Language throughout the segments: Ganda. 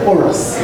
Chorus.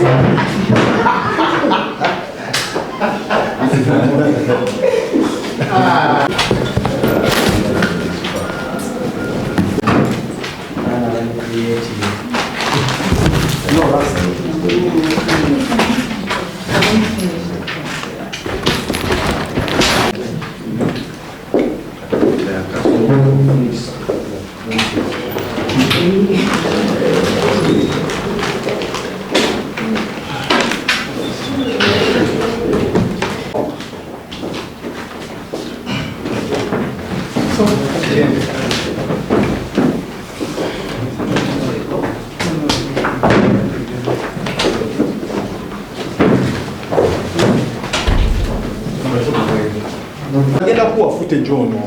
Agenda kuwa footage ono.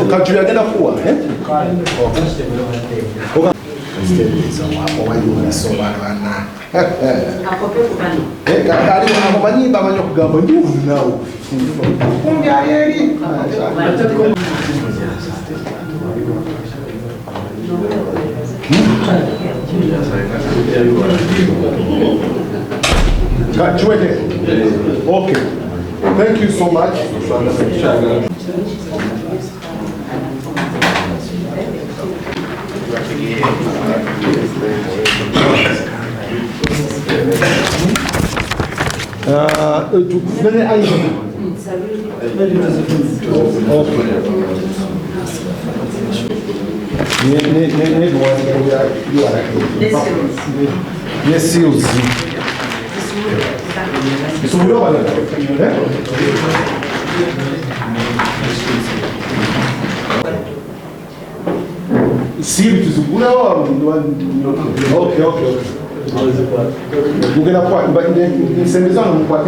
Ukajua agenda kuwa, eh? Okay. Thank you so much. Yes, seals. So we don't see it is good okay. We're gonna part, but in same zone we part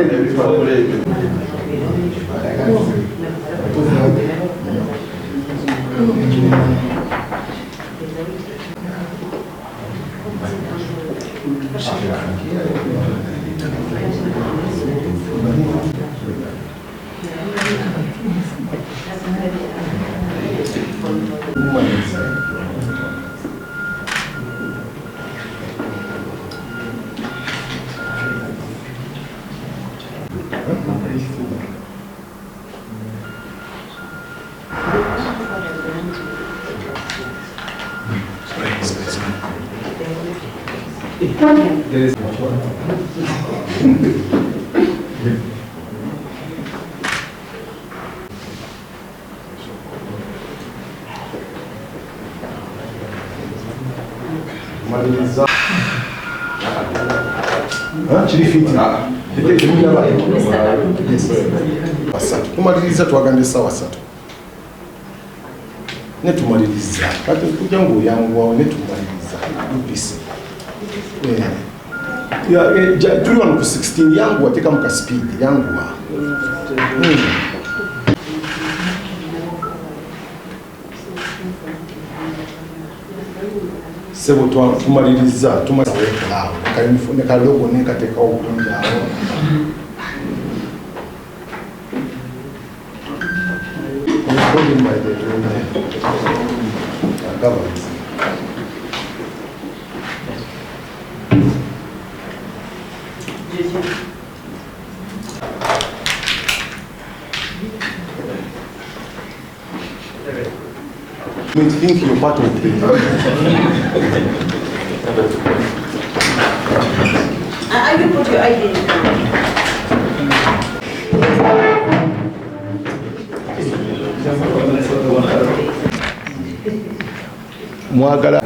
tumaliriza twagande sawa satu netumaliriza kati kuja ngu yangu netumaliriza upisi tuli wano ku 16 yangu wateka muka speed yangu sebo tumaliriza tumaliriza neka logo nekateka obulungi awo You think you're part of it. I will put your ID in. Mwagala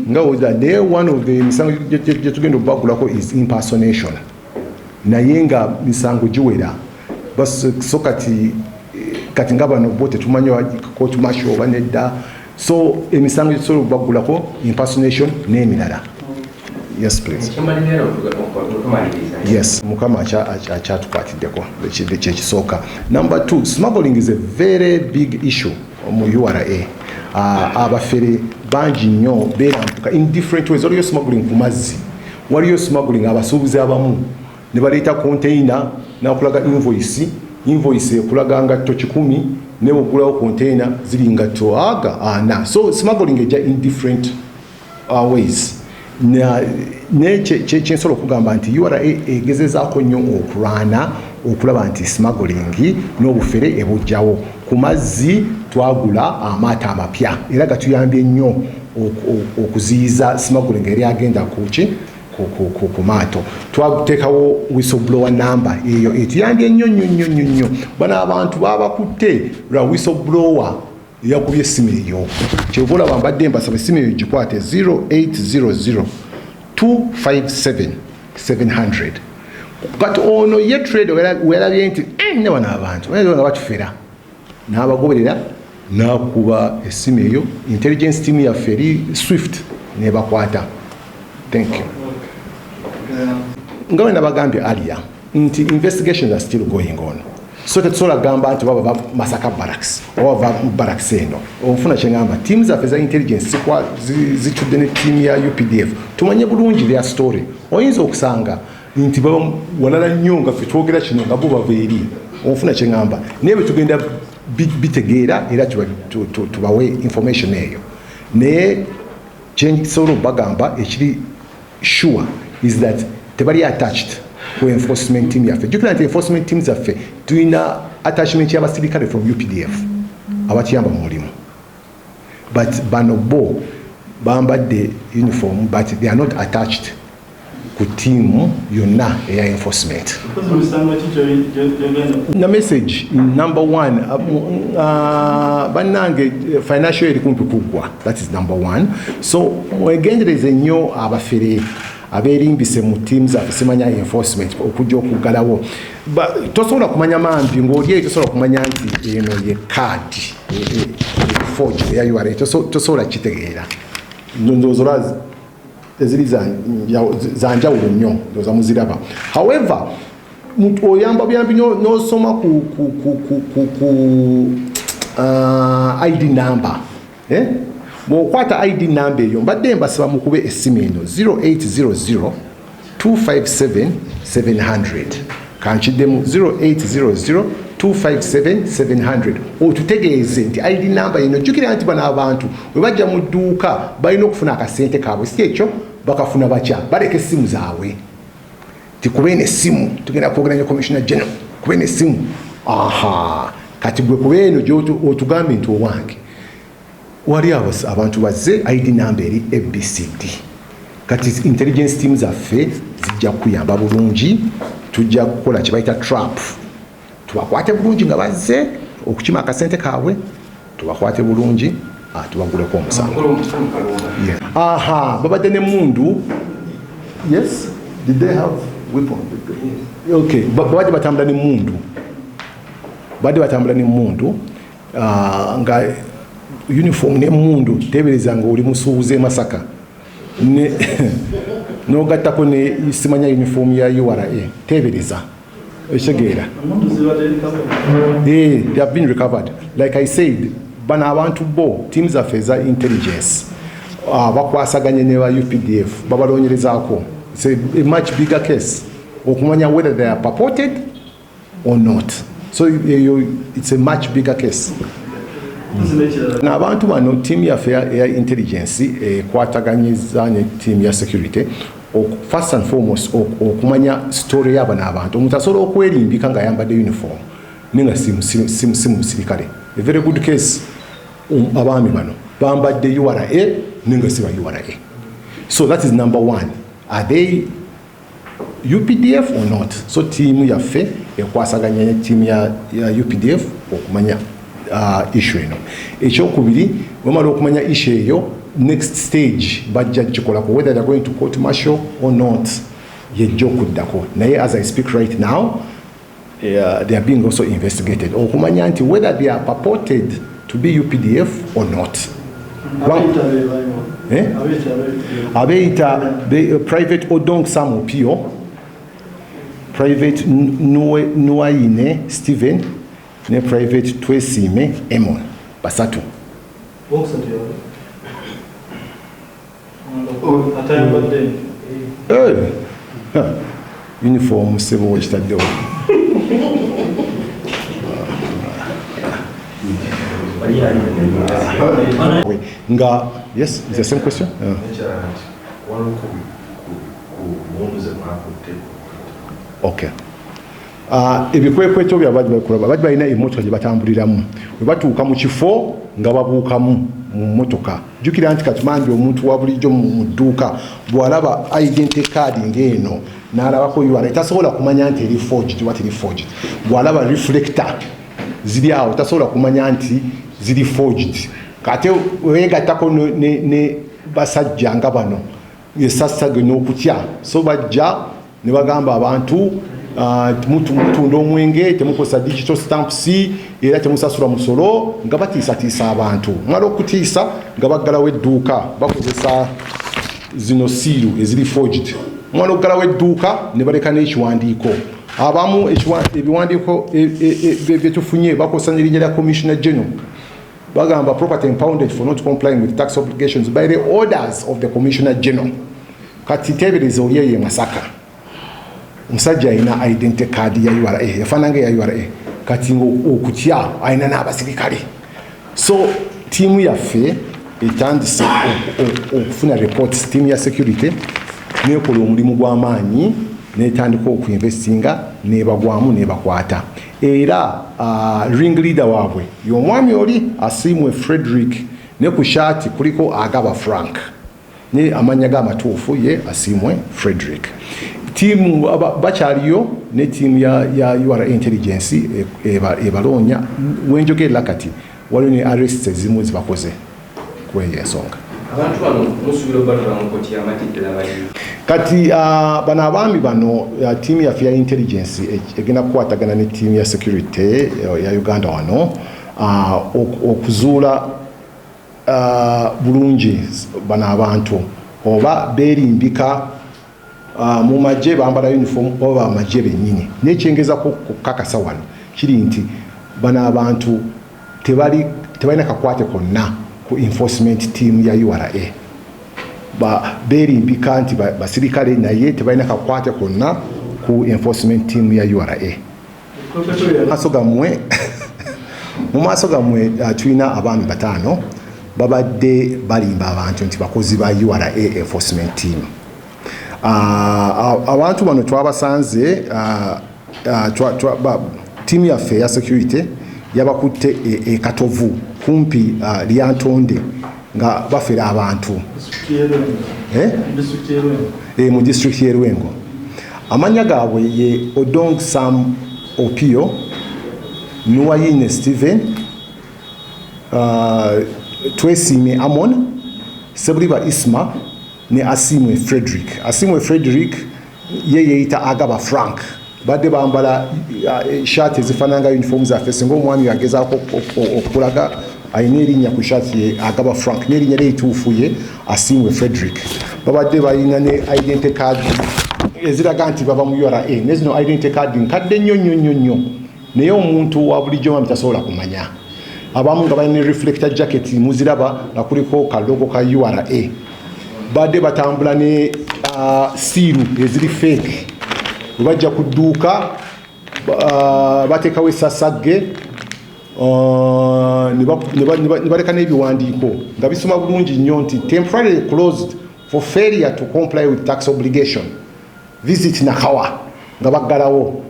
nga one of the misango jetugenda obagulako is impersonation naye nga misango giwera bas so kati ngabano bote tumanyo court martial oba nedda so emisango jetugenda obagulako impersonation n'emirala. Yes, please. Yes, mukama akyatukwatiddeko kyekisooka. Number 2, smuggling is a very big issue mu URA. Abafere bangi nnyo beerampuka in different ways. Waliyo smuggling ku mazzi, waliyo smuggling abasuubuzi abamu ne baleeta container n'akulaga invoice invoice ekulaga ngatto 10 ne ogulawo container ziri ngatto ana. So smuggling eja in different ways. Kyensolo okugamba nti URA egezezaako nnyo okulaba nti smuggling n'obufere ebujjawo. Ku mazzi twagula amaato amapya era gatuyambye nnyo okuziyiza smuggling eri agenda ku maato. Twateekawo whistleblower number eyo etuyambye nnyo. Bano abantu babakutte lwa whistleblower yakubye essimu eyo. Kyova olaba mbadde mbasaba essimu eyo gikwate 0800 257 700. Kati ono ye trade werabye nti ne bano abantu nga batufera n'abagoberera n'akuba essimu eyo. Intelligence team yaffe eri swift nebakwata. Thank you. Nga bwe nabagambye earlier nti investigations are still going on. So tetusobola gamba nti baba Masaka barracks oba barracks eno ofuna kyengamba teams zaffe za intelligence zitudde ne team ya UPDF tumanye bulungi their story. Oyinza okusanga nti baba walala nnyo nga ffe twogera kino nga bo bava eri ofuna kyengamba naye bwe tugenda bitegeera era tubawe information eyo. Naye kyensobola bagamba ekiri sure is that tebali attached ku enforcement team yaffe. Jukira nti enforcement teams zaffe tulina attachment y'abasirikale from UPDF abatuyamba mu mulimu, but bano bo bambadde uniform but they are not attached ku team yonna eya enforcement. Na message number 1 bannange financial eri kumpi kuggwa, that is number 1. So mwegendereze nnyo abafere aberimbise mu teams afisemanya enforcement okujja okuggalawo. Tosobola kumanya mambi ng'oli eyo tosobola kumanya nti eno ye card forge eya URA tosobola kitegeera. Ndowooza eziri zanjawulo nnyo ndowooza muziraba. However oyamba buyambi n'osoma ku ID number. Bw'okwata ID number eyo mbadde mbasaba mukube essimu eno 0800 257 700. Kankiddemu 0800 257 700. Otutegeeze nti ID number eno jjukira nti bano abantu bwe bajja mu dduuka balina okufuna akasente kaabwe, si ekyo bakafuna bakya baleka essimu zaabwe. Tikubene essimu tugenda kwogera ne Commissioner General kubene essimu. Kati gwe kubeno otugambe nti owange wali abantu bazze ID number eri ABCD. Kati intelligence teams zaffe zijja kuyamba bulungi, tujja kukola kye bayita trap. Tubakwate bulungi nga bazze okukima akasente kaabwe, tubakwate bulungi tubaguleko omusango. Babadde ne mundu. Yes, did they have weapon? Okay, badde batambula ne mundu. Nga uniform ne mundu tebereza nga oli musuubuze Masaka n'ogattako ne simanya uniform ya URA tebereza ekitegeera. They have been recovered. Like I said, bano abantu bo teams zaffe za intelligence bakwasaganye ne ba UPDF babalonyerezaako. It's a much bigger case okumanya whether they are purported or not. So it's a much bigger case. N'abantu bano team yaffe ya intelligence ekwataganyiza ne team ya security first and foremost okumanya story y'abo n'abantu. Omuntu asobola okwerimbika nga ayambadde uniform nenga si musirikale. A very good case. Abaami bano bambadde URA nenga si ba URA. So that is number 1. Are they UPDF or not? So team yaffe ekwasaganya ne team ya UPDF okumanya issue eno. Ekyokubiri wamala okumanya issue eyo, next stage bajja kikolako whether they're going to court martial or not yejja okuddako. Naye as I speak right now they are being also investigated okumanya nti whether they are purported to be UPDF or not. Abeita private Odong Samu Pio, private Nuaine Steven, ne private Twesime Emon basatu. Uniform sebo kitaddewo. Yes, it's the same question. Okay. Ebikwekweto byabadde bakola badde balina emmotoka gye batambuliramu bwe batuuka mu kifo nga babuukamu mu mmotoka jjukira nti katumanji omuntu wa bulijjo mu dduuka bw'alaba identity card ng'eno n'alabako URA tasobola kumanya nti eri forged oba teri forged bw'alaba reflector ziri awo tasobola kumanya nti ziri forged kate weegattako ne basajja nga bano esasage n'okutya so bajja ne bagamba abantu mutunda omwenge temukozesa digital stamps era temusasula musolo nga batiisatiisa abantu mala okutiisa nga baggalawo edduuka bakozesa zino siiru eziri forged mala okuggalawo edduuka ne baleka n'ekiwandiiko abamu ebiwandiiko byetufunye bakozesa n'erinnya lya commissioner general bagamba property impounded for not complying with tax obligations by the orders of the commissioner general kati teebereza oli eyo Masaka musajja alina identity card ya URA yafaananga ya URA kati okutya alina n'abasirikale so tiimu yaffe etandise okufuna reports tiimu ya security nekola omulimu gw'amaanyi netandika okuinvestinga nebagwamu nebakwata era ring leader waabwe y'omwami oli Asiimwe Frederick ne ku shaati kuliko Agaba Frank ne amanya g'amatuufu ye Asiimwe Frederick tiimu bakyaliyo ne tiimu ya URA intelligence ebaloonya wenjogerera kati waliwo ne arrests ezimu zibakoze kweyo ensonga abantu bano musuubira okubatwala mu kkooti y'amatikkira bali kati bano abaami bano tiimu yaffe ya intelligence egenda kukwatagana ne tiimu ya security ya Uganda wano okuzuula bulungi bano abantu oba beerimbika mu magye bambala uniform oba amagye bennyini nekyengeza kukakasa wano kiri nti bano abantu tebalina kakwate konna ku enforcement team ya URA beerimbika nti basirikale naye tebalina kakwate konna ku enforcement team ya URA mu maaso gammwe tulina abaami bataano babadde balimba abantu nti bakozi ba URA enforcement team abantu bano twabasanze tiimu yaffe ya security yabakutte Katovu kumpi Lyantonde nga bafera abantu mu district y'e Lwengo amanya gaabwe ye Odong Sam Opio Nuwayine Steven Twesiime Amon Sebuliba Isma ne Asiimwe Frederick. Asiimwe Frederick ye yeeyita Agaba Frank badde bambala shaati ezifaananga uniform zaffe singa omwami yagezaako okulaga alina erinnya ku shaati ye Agaba Frank n'erinnya lye etuufu ye Asiimwe Frederick babadde balina ne identity card eziraga nti baba mu URA ne zino identity card nkadde nnyo naye omuntu wa bulijjo mwami tasobola kumanya abamu nga balina ne reflector jacket muziraba nga kuliko kalogo ka URA badde batambula ne siiru eziri fake bajja ku dduuka bateekawo essasagge ne baleka n'ebiwandiiko nga bisoma bulungi nnyo nti temporarily closed for failure to comply with tax obligation visit Nakawa nga baggalawo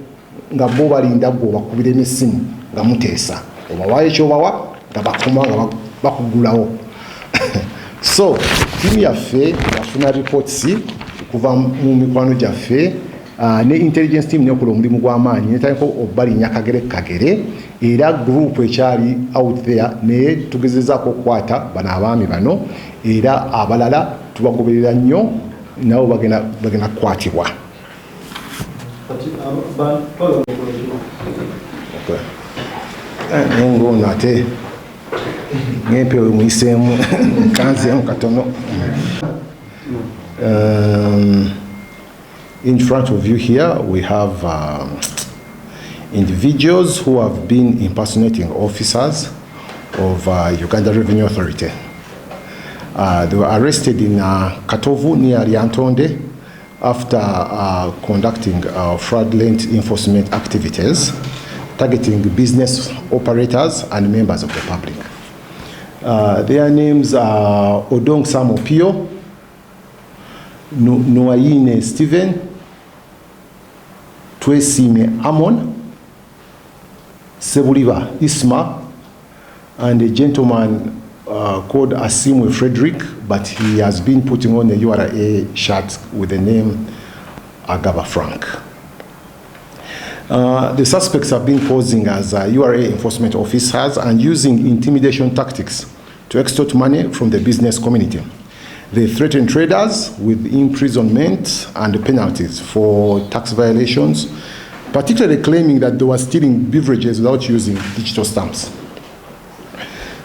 nga bo balinda gwe bakubira emisimu nga muteesa obawayo ekyobawa nga bakoma nga bakugulawo so tiimu yaffe yafuna reports kuva mu mikwano gyaffe ne intelligence team nekola omulimu gw'amaanyi netandika obbalinnya kagere era group ekyali out there naye tugezezaako okukwata bano abaami bano era abalala tubagoberera nnyo nabo bagenda kukwatibwa nengono ate ngempewe muyiseemu kanzeemu katono in front of you here we have individuals who have been impersonating officers of Uganda Revenue Authority. They were arrested in Katovu near Lyantonde after conducting fraudulent enforcement activities targeting business operators and members of the public. Their names are Odong Samo Pio, Noaine Stephen, Twesime Amon, Sebuliva Isma, and a gentleman called Asimwe Frederick, but he has been putting on a URA shirt with the name Agaba Frank. The suspects have been posing as URA enforcement officers and using intimidation tactics to extort money from the business community. They threaten traders with imprisonment and penalties for tax violations, particularly claiming that they were stealing beverages without using digital stamps.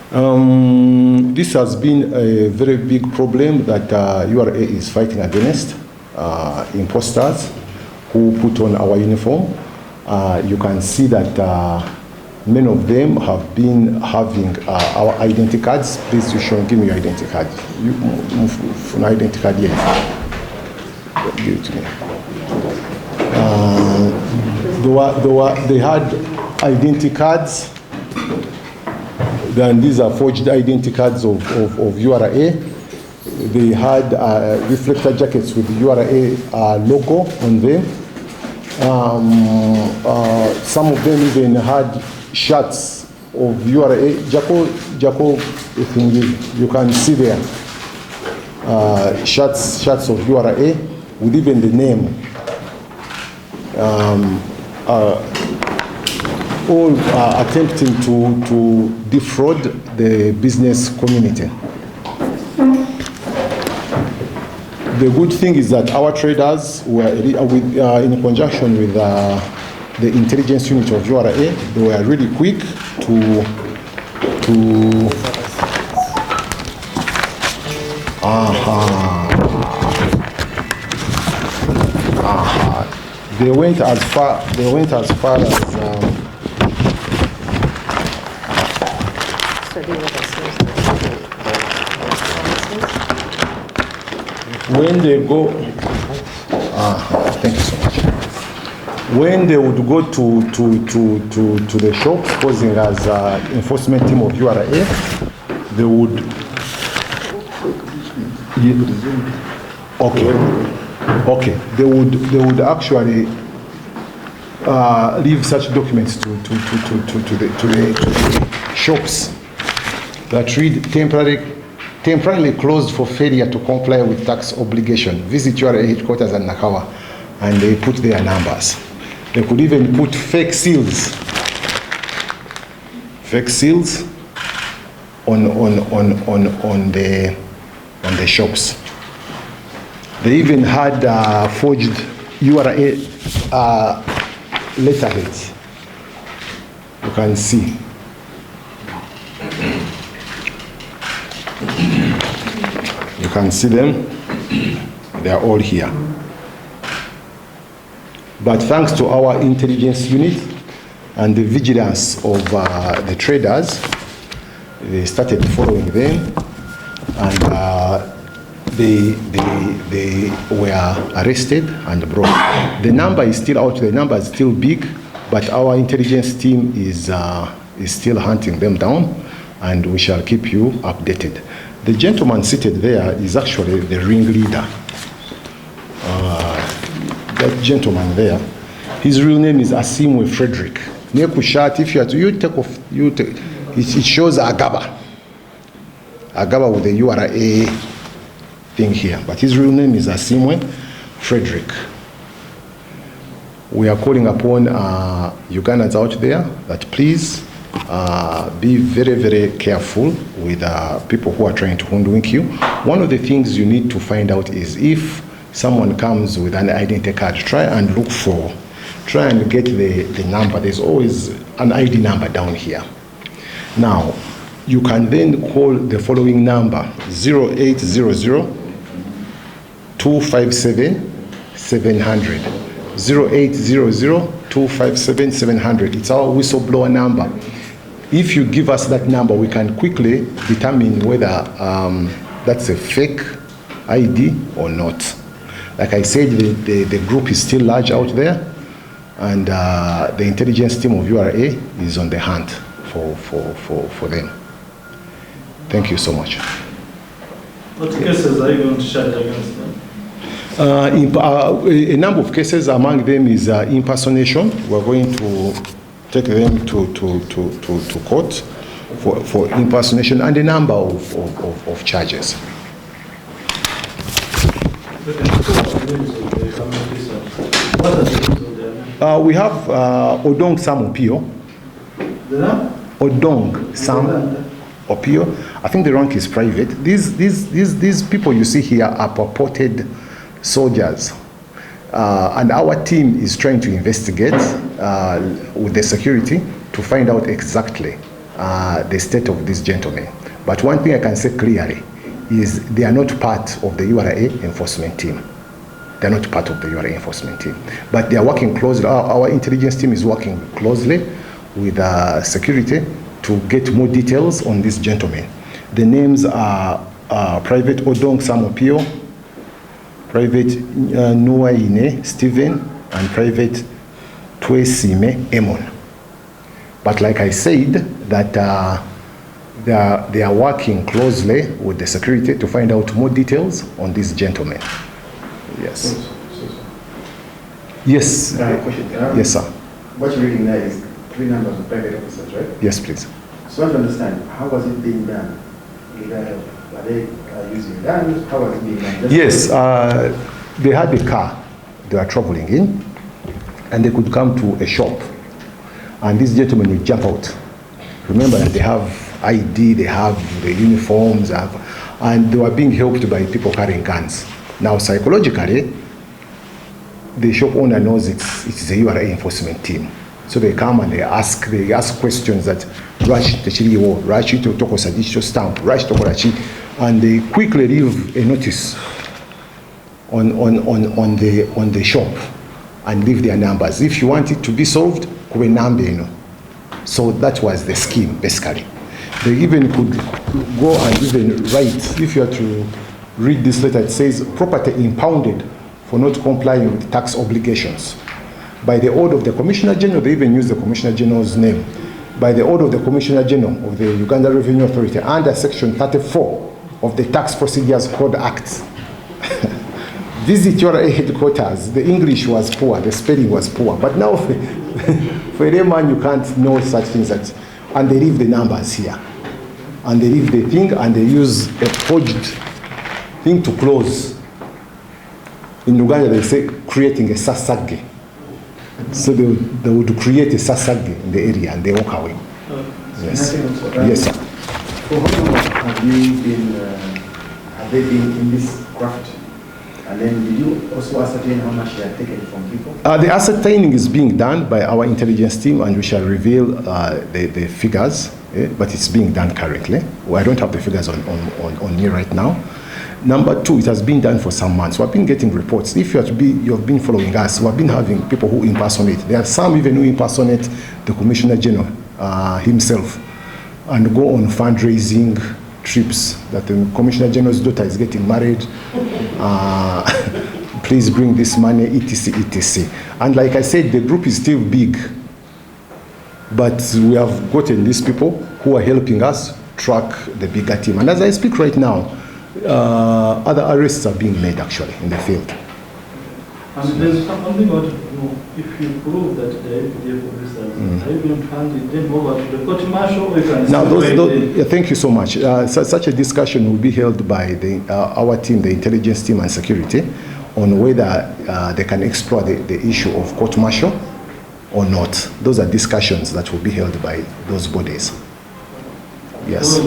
This has been a very big problem that URA is fighting against, imposters who put on our uniform. You can see that many of them have been having our identity cards. Please, you should give me your identity card. You move an identity card here. Give it to me. They had identity cards. Then these are forged identity cards of URA. They had reflector jackets with the URA logo on them. Some of them even had shirts of URA. Jaco, you can see there. Shirts of URA with even the name. All attempting to defraud the business community. The good thing is that our traders were, in conjunction with the intelligence unit of URA, they were really quick They went as far as when they go, thank you so much. When they would go to the shops, posing as enforcement team of URA, they would. Okay. They would actually leave such documents to the shops that read temporarily closed for failure to comply with tax obligation. Visit URA headquarters at Nakawa, and they put their numbers. They could even put fake seals on the shops. They even had forged URA letterheads. You can see. You can see them. They are all here. But thanks to our intelligence unit and the vigilance of the traders, they started following them, and they were arrested and brought. The number is still out. The number is still big, but our intelligence team is still hunting them down, and we shall keep you updated. The gentleman seated there is actually the ringleader. That gentleman there, his real name is Asimwe Frederick. Nekushat, if you take off, it shows Agaba with the URA thing here, but his real name is Asimwe Frederick. We are calling upon Ugandans out there that please be very, very careful with people who are trying to hoodwink you. One of the things you need to find out is if someone comes with an identity card, try and get the number. There's always an ID number down here. Now, you can then call the following number, 0800-257-700. 0800-257-700. It's our whistleblower number. If you give us that number, we can quickly determine whether that's a fake ID or not. Like I said, the group is still large out there, and the intelligence team of URA is on the hunt for them. Thank you so much. What cases are you going to charge against them? A number of cases, among them is impersonation. We're going to take them to court for impersonation and a number of charges. What are the names of them? We have Odong Sam Opio. The name? Odong Sam Opio. I think the rank is private. These people you see here are purported soldiers. And our team is trying to investigate with the security to find out exactly the state of these gentlemen. But one thing I can say clearly is they are not part of the URA enforcement team. They're not part of the URA enforcement team. But they are working closely. Our intelligence team is working closely with security to get more details on these gentlemen. The names are Private Odong Samopio, Private Nuaine Stephen, and Private Twesime Emon. But like I said, that they are working closely with the security to find out more details on these gentlemen. Yes. Yes. Question. Yes, sir. What you're reading there is 3 numbers of private officers, right? Yes, please. So I want to understand, how was it being done? Are they using guns? How was it being done? Yes, they had a car they were traveling in, and they could come to a shop, and these gentlemen would jump out. Remember that they have ID, they have the uniforms, and they were being helped by people carrying guns. Now, psychologically, the shop owner knows it's a URA enforcement team. So they come and they ask questions that rush the chiliwo, rush to toko sadisho stamp, rush to korachi, and they quickly leave a notice on the shop and leave their numbers. If you want it to be solved, kube nambe ino. So that was the scheme, basically. They even could go and even write, if you are to read this letter, it says property impounded for not complying with tax obligations. By the order of the Commissioner General, they even use the Commissioner General's name. By the order of the Commissioner General of the Uganda Revenue Authority under Section 34 of the Tax Procedures Code Act. Visit URA headquarters. The English was poor, the spelling was poor. But now for a layman, you can't know such things. And they leave the numbers here. And they leave the thing and they use a forged thing to close. In Uganda, they say creating a sasage. So they would create a sasage in the area and they walk away. Yes. Yes, sir. For how long have they been in this craft? And then did you also ascertain how much they are taken from people? The ascertaining is being done by our intelligence team, and we shall reveal the figures, but it's being done currently. Well, I don't have the figures on me right now. Number 2, it has been done for some months. We've been getting reports. If you have been following us, we've been having people who impersonate. There are some even who impersonate the Commissioner General himself and go on fundraising trips that the Commissioner General's daughter is getting married. Please bring this money, etc., etc. And like I said, the group is still big, but we have gotten these people who are helping us track the bigger team. And as I speak right now, other arrests are being made actually in the field. And there's something I want to know. If you prove that the UPDF officers, are you going to hand them over to the court martial, or you can now, thank you so much. Such a discussion will be held by our team, the intelligence team and security, on whether they can explore the issue of court martial or not. Those are discussions that will be held by those bodies. Yes.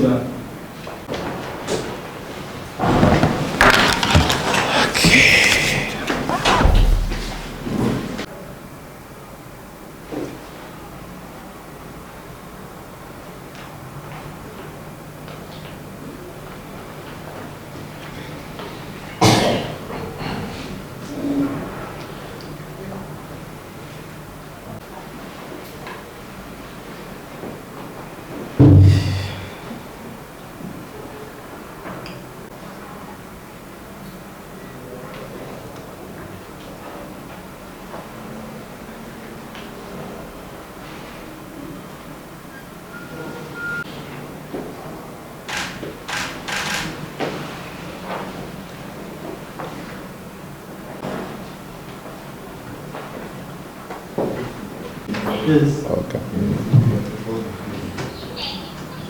Yes. Okay.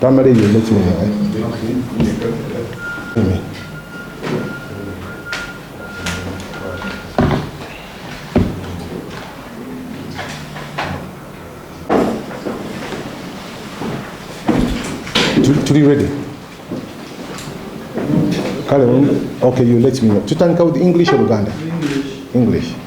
Primary, you let me know. Eh? To be ready. Okay, you let me know. Tutandika with English or Uganda? English. English.